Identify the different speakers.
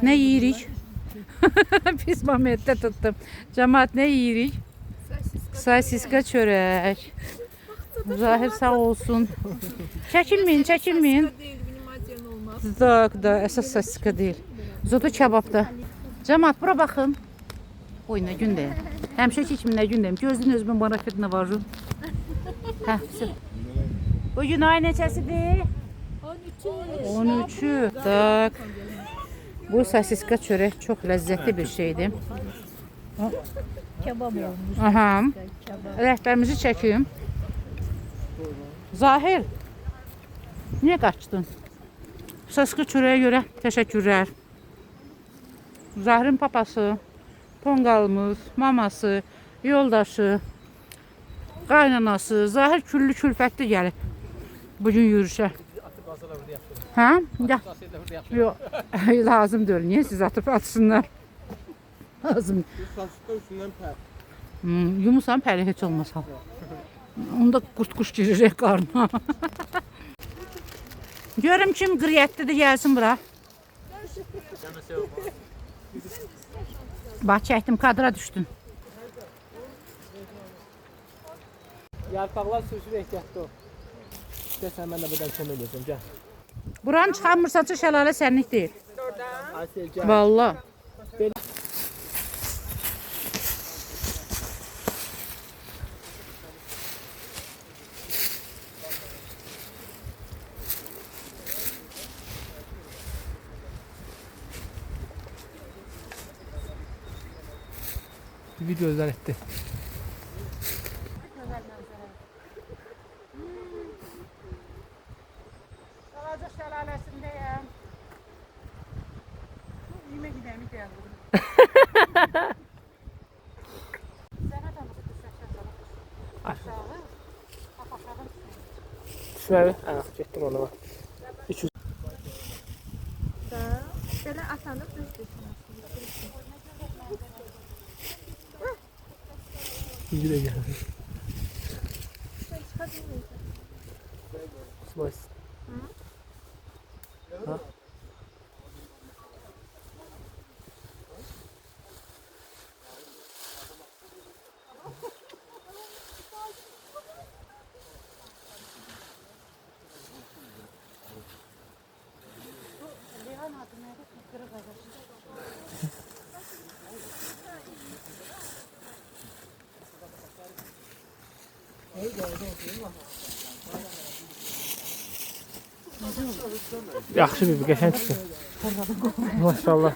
Speaker 1: ne yeyirik? Pis Mehmet'te tuttum. Cemaat ne yeyirik? Sosiska çörək. Zahir sağ olsun. Çəkinməyin, çəkinməyin. Da, əsas sosiska deyil. Zotu kebabda. Cemaat bura baxın. Oy nə gündəyim. Həmişə kimi nə gündəyim. Gözün özümün maraqetine varım. Hə, bugün ay neçəsidir? 13'ü. Tak. Bu sosiska çörək çox ləzzətli bir şeydir.
Speaker 2: Kebab olmuş.
Speaker 1: Aha. Rəhbərimizi çəkeyim. Zahir. Niye qaçdın? Sosiska çörəyə görə təşəkkürlər. Zahirin papası, tonqalımız, maması, yoldaşı, qaynanası, Zahir küllü külfətli gəlib bugün yürüyüşə. Ha? Ya. Yok. Lazım değil. Niye siz atıp atsınlar? Lazım. Yumusan pəri heç olmasa. Onda qurt-quş girecek qarnına. Görüm kim qriyyətlidir gelsin bura. Bax çəkdim, kadra düşdün.
Speaker 3: Yarpaqlar sürüşür ehtiyatlı ol. Gəlsən mən də buradan kömək edəcəm, gəl.
Speaker 1: Buranı çıxarmırsansa şəlalə sənlik deyil.
Speaker 3: Asiyə, gəl.
Speaker 1: Vallahi.
Speaker 3: Video özlər etdi.
Speaker 1: Salacaq şəlaləsindəyəm. Yemə gidəmi gəldim. Sənə də mısın düşəcək salaq? Aşağı. Aşağı.
Speaker 3: Düşməli? Getdim ona bak.
Speaker 2: Belə atanıb düzdür.
Speaker 3: İyi de gel. Slice. Ha? Yaxşı bir qəşəng çıxdı. Maşallah.